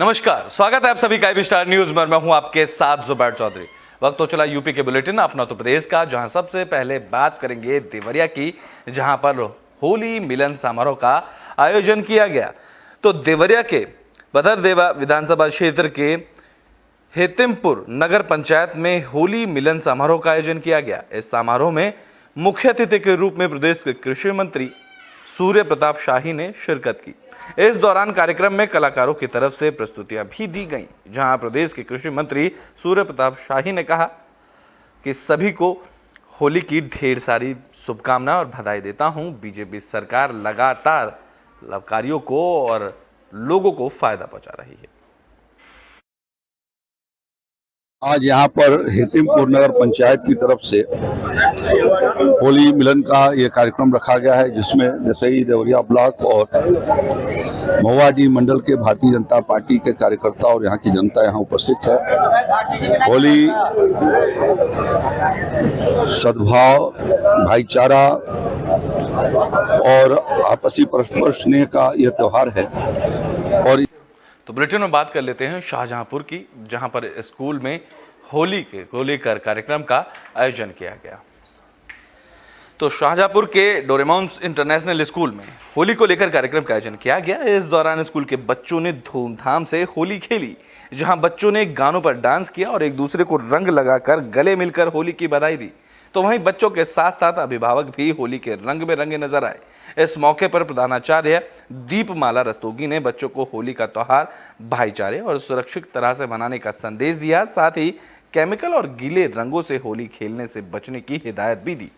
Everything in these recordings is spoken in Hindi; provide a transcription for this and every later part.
नमस्कार, स्वागत है आप सभी का IB स्टार न्यूज में। मैं हूं आपके साथ जुबैर चौधरी। वक्त तो चला यूपी के बुलेटिन अपना उत्तर प्रदेश का, जहां सबसे पहले बात करेंगे देवरिया की, जहां पर होली मिलन समारोह का आयोजन किया गया। तो देवरिया के बदरदेवा विधानसभा क्षेत्र के हेतिमपुर नगर पंचायत में होली मिलन समारोह का आयोजन किया गया। इस समारोह में मुख्य अतिथि के रूप में प्रदेश के कृषि मंत्री सूर्य प्रताप शाही ने शिरकत की। इस दौरान कार्यक्रम में कलाकारों की तरफ से प्रस्तुतियां भी दी गईं, जहां प्रदेश के कृषि मंत्री सूर्य प्रताप शाही ने कहा कि सभी को होली की ढेर सारी शुभकामनाएं और बधाई देता हूं। बीजेपी सरकार लगातार लाभकारियों को और लोगों को फायदा पहुंचा रही है। आज यहाँ पर हेतिमपुर नगर पंचायत की तरफ से होली मिलन का ये कार्यक्रम रखा गया है, जिसमें दसई देवरिया ब्लॉक और महुआडीह मंडल के भारतीय जनता पार्टी के कार्यकर्ता और यहाँ की जनता यहाँ उपस्थित है। होली सद्भाव, भाईचारा और आपसी परस्पर स्नेह का यह त्योहार है। और तो बुलेटिन में बात कर लेते हैं शाहजहांपुर की, जहां पर स्कूल में होली को लेकर कार्यक्रम का आयोजन किया गया। तो शाहजहांपुर के डोरेमोन इंटरनेशनल स्कूल में होली को लेकर कार्यक्रम का आयोजन किया गया। इस दौरान स्कूल के बच्चों ने धूमधाम से होली खेली, जहां बच्चों ने गानों पर डांस किया और एक दूसरे को रंग लगाकर गले मिलकर होली की बधाई दी। तो वहीं बच्चों के साथ साथ अभिभावक भी होली के रंग में रंगे नजर आए। इस मौके पर प्रधानाचार्य दीपमाला रस्तोगी ने बच्चों को होली का त्योहार भाईचारे और सुरक्षित तरह से मनाने का संदेश दिया। साथ ही केमिकल और गीले रंगों से होली खेलने से बचने की हिदायत भी दी।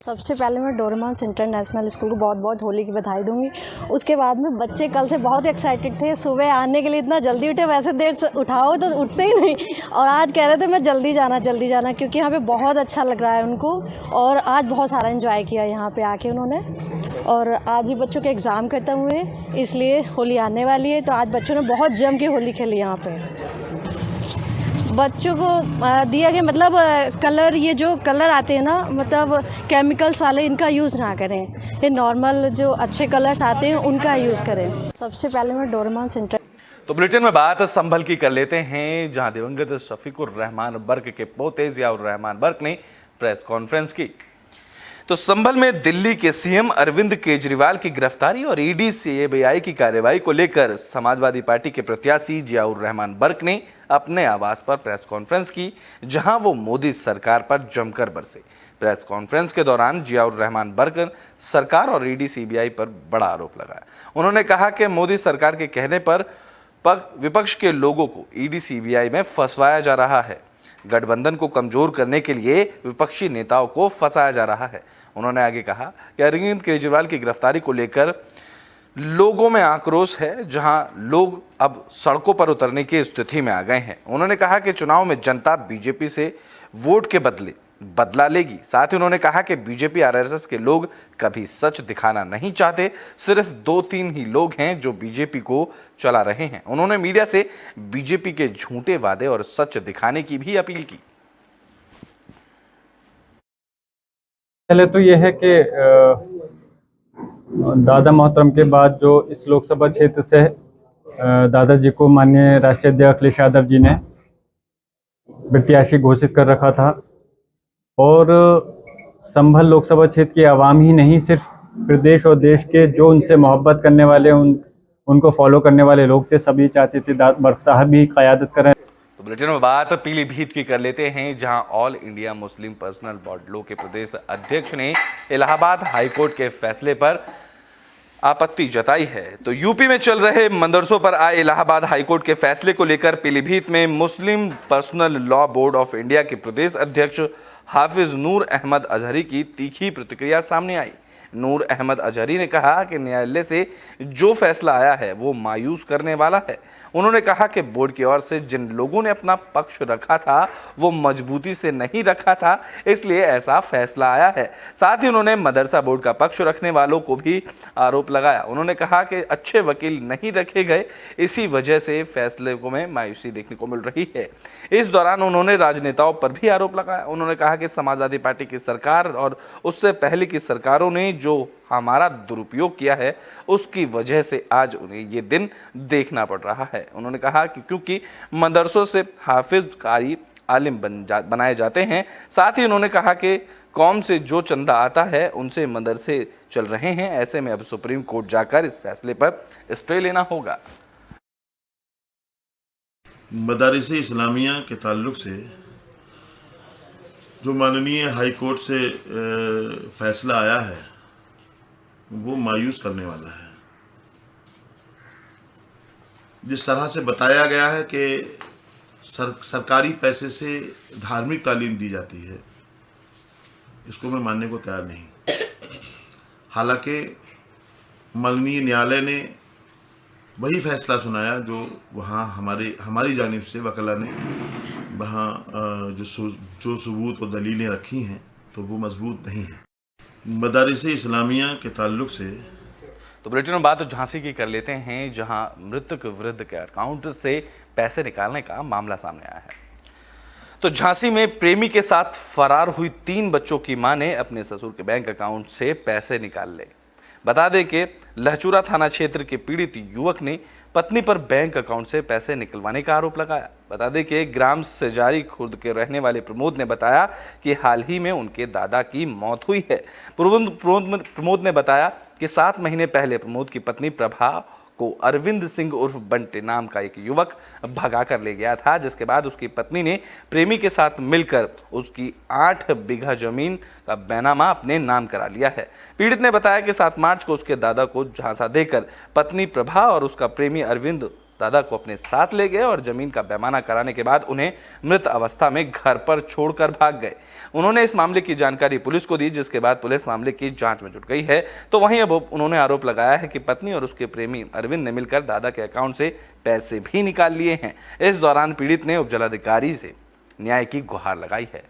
सबसे पहले मैं डोरेमोन इंटरनेशनल स्कूल को बहुत बहुत होली की बधाई दूंगी। उसके बाद में बच्चे कल से बहुत एक्साइटेड थे, सुबह आने के लिए इतना जल्दी उठे, वैसे देर से उठाओ तो उठते ही नहीं, और आज कह रहे थे मैं जल्दी जाना, क्योंकि यहाँ पे बहुत अच्छा लग रहा है उनको, और आज बहुत सारा एंजॉय किया यहाँ पे आके उन्होंने। और आज ही बच्चों के एग्ज़ाम खत्म हुए, इसलिए होली आने वाली है, तो आज बच्चों ने बहुत जम के होली खेली यहाँ पे। बच्चों को दिया गया मतलब कलर, ये जो कलर आते हैं ना, मतलब केमिकल्स वाले, इनका यूज़ ना करें। ये नॉर्मल जो अच्छे कलर्स आते हैं उनका यूज़ करें। सबसे पहले मैं डोरेमोन सेंटर। तो बुलेटिन में बात संभल की कर लेते हैं, जहां दिवंगत शफीकुर रहमान बर्क के पोते जियाउर रहमान बर्क ने प्रेस कॉन्फ्रेंस की। तो संभल में दिल्ली के सीएम अरविंद केजरीवाल की गिरफ्तारी और ईडी सीबीआई की कार्रवाई को लेकर समाजवादी पार्टी के प्रत्याशी जियाउर रहमान बर्क ने अपने आवास पर प्रेस कॉन्फ्रेंस की, जहां वो मोदी सरकार पर जमकर बरसे। प्रेस कॉन्फ्रेंस के दौरान जियाउर रहमान बर्क सरकार और ईडी सीबीआई पर बड़ा आरोप लगाया। उन्होंने कहा कि मोदी सरकार के कहने पर विपक्ष के लोगों को ईडी सीबीआई में फंसवाया जा रहा है। गठबंधन को कमजोर करने के लिए विपक्षी नेताओं को फंसाया जा रहा है। उन्होंने आगे कहा कि अरविंद केजरीवाल की गिरफ्तारी को लेकर लोगों में आक्रोश है, जहां लोग अब सड़कों पर उतरने की स्थिति में आ गए हैं। उन्होंने कहा कि चुनाव में जनता बीजेपी से वोट के बदले बदला लेगी। साथ ही उन्होंने कहा कि बीजेपी आरएसएस के लोग कभी सच दिखाना नहीं चाहते, सिर्फ 2-3 ही लोग हैं जो बीजेपी को चला रहे हैं। उन्होंने मीडिया से बीजेपी के झूठे वादे और सच दिखाने की भी अपील की। पहले तो यह है कि दादा मोहतरम के बाद जो इस लोकसभा क्षेत्र से दादाजी को माननीय राष्ट्रीय अध्यक्ष अखिलेश यादव जी ने प्रत्याशी घोषित कर रखा था, और संभल लोकसभा क्षेत्र की आवाम ही नहीं, सिर्फ प्रदेश और देश के जो उनसे मोहब्बत करने वाले, उनको फॉलो करने वाले लोग थे, सभी चाहते थे बर्क साहब भी क़यादत करें। तो बुलेटिन में बात पीलीभीत की कर लेते हैं, जहां all India Muslim personal law के प्रदेश अध्यक्ष ने इलाहाबाद हाईकोर्ट के फैसले पर आपत्ति जताई है। तो यूपी में चल रहे मदरसों पर आए इलाहाबाद हाईकोर्ट के फैसले को लेकर पीलीभीत में Muslim personal law board of India के प्रदेश अध्यक्ष हाफिज नूर अहमद अजहरी की तीखी प्रतिक्रिया सामने आई। नूर अहमद अजहरी ने कहा कि न्यायालय से जो फैसला आया है वो मायूस करने वाला है। उन्होंने कहा कि बोर्ड की ओर से जिन लोगों ने अपना पक्ष रखा था वो मजबूती से नहीं रखा था, इसलिए ऐसा फैसला आया है। साथ ही उन्होंने मदरसा बोर्ड का पक्ष रखने वालों को भी आरोप लगाया। उन्होंने कहा कि अच्छे वकील नहीं रखे गए, इसी वजह से फैसले में मायूसी देखने को मिल रही है। इस दौरान उन्होंने राजनेताओं पर भी आरोप लगाया। उन्होंने कहा कि समाजवादी पार्टी की सरकार और उससे पहले की सरकारों ने जो हमारा दुरुपयोग किया है उसकी वजह से आज उन्हें ये दिन देखना पड़ रहा है। उन्होंने कहा कि क्योंकि मदरसों से हाफिज कारी आलिम बनाए जाते हैं। साथ ही उन्होंने कहा कि कौम से जो चंदा आता है उनसे मदरसे चल रहे हैं, ऐसे में अब सुप्रीम कोर्ट जाकर इस फैसले पर स्टे लेना होगा। मदारिस इस्लामिया के ताल्लुक से जो माननीय हाई कोर्ट से फैसला आया है वो मायूस करने वाला है। जिस तरह से बताया गया है कि सरकारी पैसे से धार्मिक तालीम दी जाती है, इसको मैं मानने को तैयार नहीं। हालांकि माननीय न्यायालय ने वही फैसला सुनाया जो वहाँ हमारी जानिब से वकला ने वहाँ जो सबूत और दलीलें रखी हैं तो वो मजबूत नहीं है। मदारिस इस्लामिया के ताल्लुक से तो बुलेटिन में बात झांसी की कर लेते हैं, जहां मृतक वृद्ध के अकाउंट से पैसे निकालने का मामला सामने आया है। तो झांसी में प्रेमी के साथ फरार हुई 3 बच्चों की मां ने अपने ससुर के बैंक अकाउंट से पैसे निकाल ले। बता दें कि लहचूरा थाना क्षेत्र के पीड़ित युवक ने पत्नी पर बैंक अकाउंट से पैसे निकलवाने का आरोप लगाया। बता दें कि ग्राम सेजारी खुर्द के रहने वाले प्रमोद ने बताया कि हाल ही में उनके दादा की मौत हुई है। प्रमोद ने बताया कि 7 महीने पहले प्रमोद की पत्नी प्रभा को अरविंद सिंह उर्फ बंटे नाम का एक युवक भगा कर ले गया था, जिसके बाद उसकी पत्नी ने प्रेमी के साथ मिलकर उसकी 8 बीघा जमीन का बैनामा अपने नाम करा लिया है। पीड़ित ने बताया कि 7 मार्च को उसके दादा को झांसा देकर पत्नी प्रभा और उसका प्रेमी अरविंद दादा को अपने साथ ले गए और जमीन का पैमाना कराने के बाद उन्हें मृत अवस्था में घर पर छोड़कर भाग गए। उन्होंने इस मामले की जानकारी पुलिस को दी, जिसके बाद पुलिस मामले की जांच में जुट गई है। तो वहीं अब उन्होंने आरोप लगाया है कि पत्नी और उसके प्रेमी अरविंद ने मिलकर दादा के अकाउंट से पैसे भी निकाल लिए हैं। इस दौरान पीड़ित ने उपजिलाधिकारी से न्याय की गुहार लगाई है।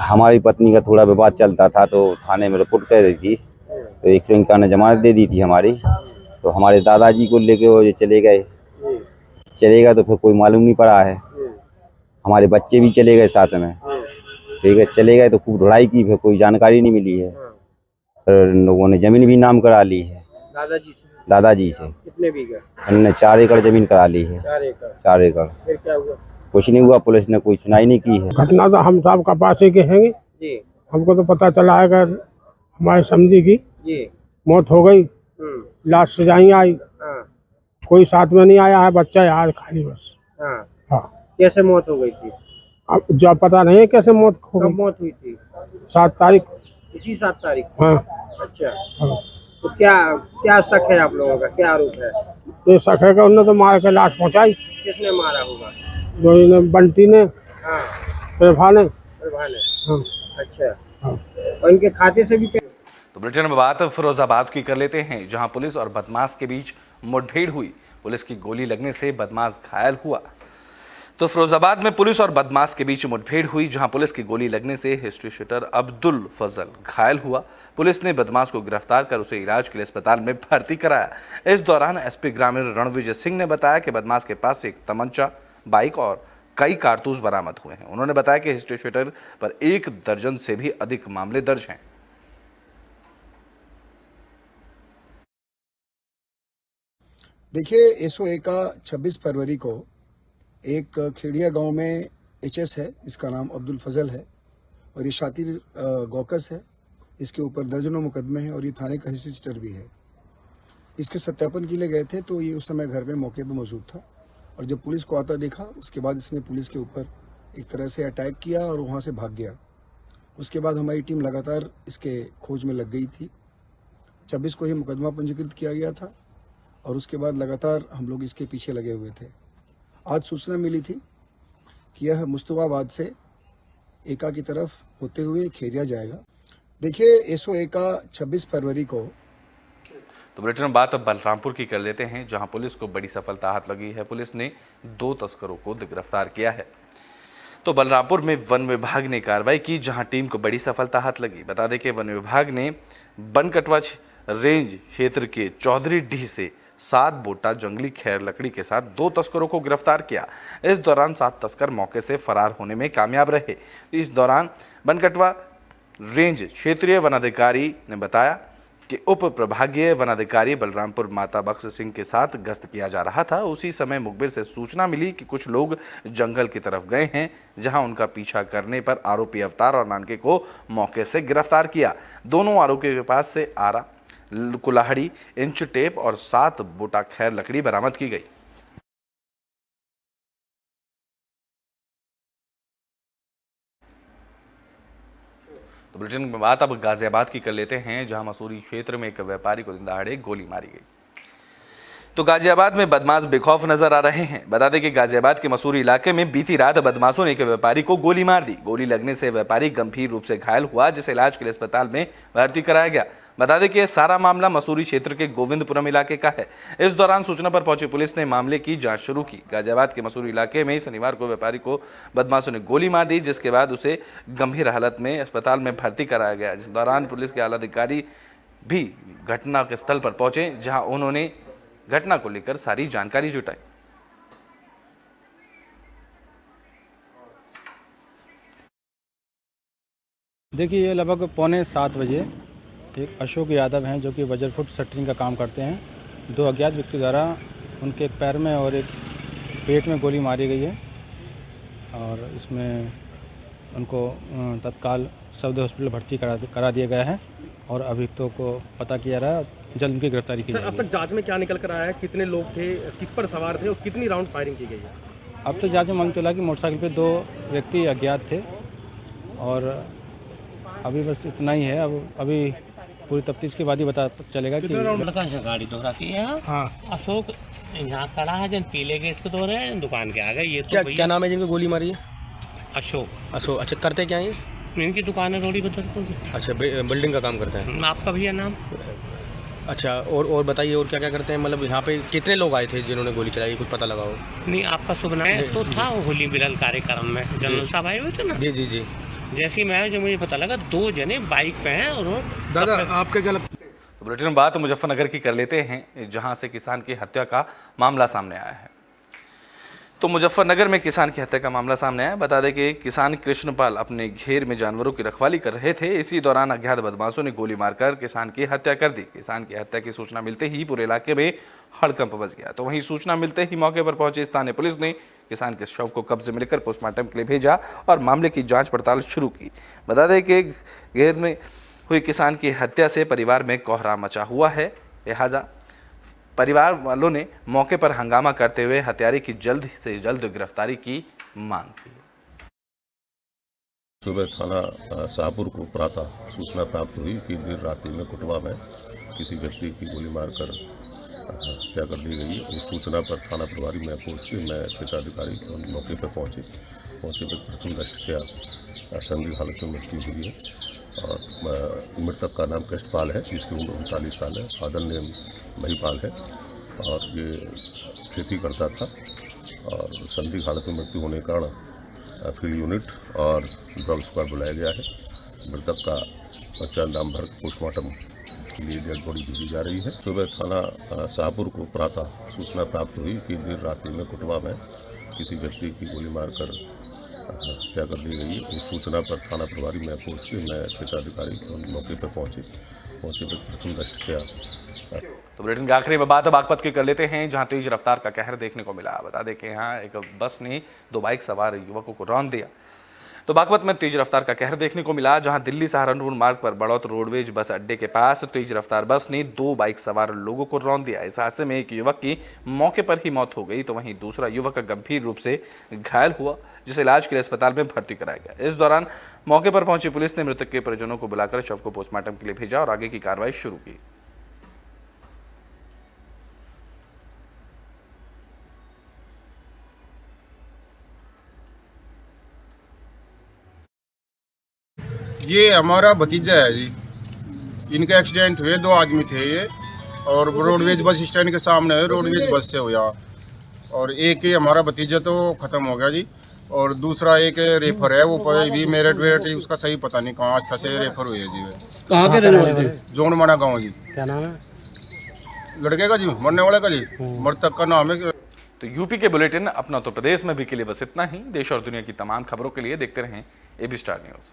हमारी पत्नी का थोड़ा विवाद चलता था तो थाने में रिपोर्ट कर दी थी, तो 101 का ने जमानत दे दी थी हमारी। तो हमारे दादाजी को लेके वो चले गए तो फिर कोई मालूम नहीं पड़ा है। हमारे बच्चे भी चले गए साथ में, फिर चले गए तो खूब ढुड़ाई की, फिर कोई जानकारी नहीं मिली है। फिर लोगों ने जमीन भी नाम करा ली है दादाजी से। कितने बीघा? उन्होंने 4 एकड़ जमीन करा ली है। 4 एकड़। फिर क्या हुआ? कुछ नहीं हुआ, पुलिस ने कोई सुनाई नहीं की है। घटना तो हम साहब का पास ही के हैं जी। हमको तो पता चला है कि हमारे समझी की जी मौत हो गई, लाश सजाई आई, कोई साथ में नहीं आया है, बच्चा यार खाली बस। हाँ। कैसे मौत हो गई थी? अब जब पता नहीं है कैसे मौत हो कब गई। मौत हुई थी? 7 तारीख। इसी 7 तारीख? हाँ। अच्छा। हाँ। तो क्या शक है आप लोगों का, क्या आरोप है? ये शक है कि उन्होंने तो मार के लाश पहुंचाई। किसने मारा होगा? जो इन्हें बंटी ने, हाँ। प्रभा ने। हाँ। अच्छा। हाँ। और इनके खाते से भी? तो बुलेटिन में बात फिरोजाबाद की कर लेते हैं, जहां पुलिस और बदमाश के बीच मुठभेड़ हुई। पुलिस की गोली लगने से बदमाश घायल हुआ। तो फिरोजाबाद में पुलिस और बदमाश के बीच मुठभेड़ हुई, जहां पुलिस की गोली लगने से हिस्ट्री शूटर अब्दुल फजल घायल हुआ। पुलिस ने बदमाश को गिरफ्तार कर उसे इलाज के लिए अस्पताल में भर्ती कराया। इस दौरान एसपी ग्रामीण रणविजय सिंह ने बताया कि बदमाश के पास एक तमंचा, बाइक और कई कारतूस बरामद हुए हैं। उन्होंने बताया कि हिस्ट्री शूटर पर 1 दर्जन से भी अधिक मामले दर्ज हैं। देखिए, एसओए का 26 फरवरी को एक खेड़िया गांव में एचएस है, इसका नाम अब्दुल फजल है और ये शातिर गौकस है। इसके ऊपर दर्जनों मुकदमे हैं और ये थाने का हिस्ट्री भी है। इसके सत्यापन के लिए गए थे तो ये उस समय घर में मौके पर मौजूद था और जब पुलिस को आता देखा उसके बाद इसने पुलिस के ऊपर एक तरह से अटैक किया और वहाँ से भाग गया। उसके बाद हमारी टीम लगातार इसके खोज में लग गई थी। 26 को ही मुकदमा पंजीकृत किया गया था और उसके बाद लगातार हम लोग इसके पीछे लगे हुए थे। आज सूचना मिली थी कि यह मुस्तफाबाद से एका की तरफ होते हुए खेरिया जाएगा। देखिए, एसओए का 26 फरवरी को। तो बुलेटिन में बात अब बलरामपुर की कर लेते हैं, जहां पुलिस को बड़ी सफलता हाथ लगी है। पुलिस ने 2 तस्करों को गिरफ्तार किया है। तो बलरामपुर में वन विभाग ने कार्रवाई की, जहां टीम को बड़ी सफलता हाथ लगी। बता दें कि वन विभाग ने बनकटवा रेंज क्षेत्र के चौधरी डीह से 7 बोटा जंगली खैर लकड़ी के साथ 2 तस्करों को गिरफ्तार किया। इस दौरान 7 तस्कर मौके से फरार होने में कामयाब रहे। इस दौरान बनकटवा रेंज क्षेत्रीय वनाधिकारी ने बताया कि उप प्रभागीय वनाधिकारी बलरामपुर माता बख्श सिंह के साथ गश्त किया जा रहा था। उसी समय मुखबिर से सूचना मिली कि कुछ लोग जंगल की तरफ गए हैं, जहां उनका पीछा करने पर आरोपी अवतार और नानके को मौके से गिरफ्तार किया। दोनों आरोपियों के पास से आरा, कुल्हाड़ी, इंच टेप और 7 बोटा खैर लकड़ी बरामद की गई। तो बुलेटिन में बात अब गाजियाबाद की कर लेते हैं, जहां मसूरी क्षेत्र में एक व्यापारी को दिन दहाड़े गोली मारी गई। तो गाजियाबाद में बदमाश बेखौफ नजर आ रहे हैं। बता दें कि गाजियाबाद के मसूरी इलाके में बीती रात बदमाशों ने एक व्यापारी को गोली मार दी। गोली लगने से व्यापारी गंभीर रूप से घायल हुआ, जिसे इलाज के लिए अस्पताल में भर्ती कराया गया। बता दें कि यह सारा मामला मसूरी क्षेत्र के गोविंदपुरम इलाके का है। इस दौरान सूचना पर पहुंची पुलिस ने मामले की जांच शुरू की। गाजियाबाद के मसूरी इलाके में शनिवार को व्यापारी को बदमाशों ने गोली मार दी, जिसके बाद उसे गंभीर हालत में अस्पताल में भर्ती कराया गया। इस दौरान पुलिस के आला अधिकारी भी घटना के स्थल पर पहुंचे, जहां उन्होंने घटना को लेकर सारी जानकारी जुटाई। देखिए, ये लगभग 6:45 बजे एक अशोक यादव हैं जो कि वज्रफुट शटरिंग का काम करते हैं। 2 अज्ञात व्यक्ति द्वारा उनके एक पैर में और एक पेट में गोली मारी गई है और इसमें उनको तत्काल सदर हॉस्पिटल भर्ती करा दिया गया है और अभियुक्तों को पता किया रहा है, जल्द उनकी गिरफ्तारी की जाएगी। अब तक जांच में क्या निकल कर आया है? कितने लोग थे, किस पर सवार थे और कितनी राउंड फायरिंग की गई है? अब तो जांच में मालूम चला कि मोटरसाइकिल पे 2 व्यक्ति अज्ञात थे और अभी बस इतना ही है। अब अभी पूरी तफ्तीश के बाद ही पता चलेगा कि गाड़ी दोहराती है। हाँ, अशोक यहाँ खड़ा है, जन पीले गेट को दो रहे दुकान के आगे। ये तो क्या नाम है जिनको गोली मारी है? अशोक। अच्छा, करते क्या है? इनकी दुकान है रोडी बदरपुर की। अच्छा, बिल्डिंग का काम करते हैं। आपका भैया नाम? अच्छा, और बताइए, और क्या क्या करते हैं? मतलब यहाँ पे कितने लोग आए थे जिन्होंने गोली चलाई, कुछ पता लगा हो? नहीं, आपका शुभ नाम तो था होली मिलन कार्यक्रम में जनरल साहब आए हुए थे ना? जी। जैसे ही मैं, जो मुझे पता लगा 2 जने बाइक पे हैं और दादा आपके क्या तो बुलेटिन में बात मुजफ्फरनगर की कर लेते हैं, जहां से किसान की हत्या का मामला सामने आया है। तो मुजफ्फरनगर में किसान की हत्या का मामला सामने आया। बता दें कि किसान कृष्णपाल अपने घेर में जानवरों की रखवाली कर रहे थे। इसी दौरान अज्ञात बदमाशों ने गोली मारकर किसान की हत्या कर दी। किसान की हत्या की सूचना मिलते ही पूरे इलाके में हड़कंप मच गया। तो वहीं सूचना मिलते ही मौके पर पहुंची स्थानीय पुलिस ने किसान के शव को कब्जे में लेकर पोस्टमार्टम के लिए भेजा और मामले की जांच पड़ताल शुरू की। बता दें कि घेर में हुई किसान की हत्या से परिवार में कोहराम मचा हुआ है। लिहाजा परिवार वालों ने मौके पर हंगामा करते हुए हत्यारे की जल्द से जल्द गिरफ्तारी की मांग की। सुबह थाना शाहपुर को प्रातः सूचना प्राप्त हुई कि देर रात्रि में कुटवा में किसी व्यक्ति की गोली मारकर हत्या कर दी गई। उस सूचना पर थाना प्रभारी महफूज के मैं क्षेत्राधिकारी मौके पर पहुंचे पर प्रथम दृष्टि किया संदिग्ध हालत में मृत्यु हुई है और मृतक का नाम कृष्णपाल है, जिसकी उम्र 39 साल है। फादर नेम महिपाल है और ये खेती करता था और संदिग्ध हालत में मृत्यु होने के कारण फील्ड यूनिट और ड्रग स्क्वाड बुलाया गया है। मृतक का पहचान नाम भर पोस्टमार्टम के लिए डेड बॉडी भेजी जा रही है। सुबह थाना शाहपुर को प्रातः सूचना प्राप्त हुई कि देर रात्रि में कुटवा में किसी व्यक्ति की गोली मारकर हत्या कर दी गई। उस सूचना पर थाना प्रभारी महफूज के मैं क्षेत्राधिकारी मौके पर पहुंचे पर प्रथम दृष्टि किया। तो बुलेटिन के आखिरी में बात बागपत की कर लेते हैं, जहां तेज रफ्तार का कहर देखने को मिला। बता दें कि यहाँ एक बस ने 2 बाइक सवार युवकों को रौंद दिया। तो बागपत में तेज रफ्तार का कहर देखने को मिला, जहां दिल्ली सहारनपुर मार्ग पर बड़ौत रोडवेज बस अड्डे के पास तेज रफ्तार बस ने 2 बाइक सवार लोगों को रौंद दिया। इस हादसे में एक युवक की मौके पर ही मौत हो गई, तो वहीं दूसरा युवक गंभीर रूप से घायल हुआ, जिसे इलाज के लिए अस्पताल में भर्ती कराया गया। इस दौरान मौके पर पहुंची पुलिस ने मृतक के परिजनों को बुलाकर शव को पोस्टमार्टम के लिए भेजा और आगे की कार्रवाई शुरू की। ये हमारा भतीजा है जी। इनका एक्सीडेंट हुए, 2 आदमी थे ये, और रोडवेज बस स्टैंड के सामने है, रोडवेज बस से हुआ। और एक ही हमारा भतीजा तो ख़त्म हो गया जी, और दूसरा एक रेफर है, वो भी मेरिट वेरिट उसका सही पता नहीं कहाँ आस्था से रेफर हुई है जी। कहाँ के रहने वाले? जोनमाना गाँव जी। क्या नाम है लड़के का जी, मरने वाले का जी? मृतक का नाम है। तो यूपी के बुलेटिन अपना उत्तर प्रदेश में भी के लिए बस इतना ही। देश और दुनिया की तमाम खबरों के लिए देखते रहें एबी स्टार न्यूज़।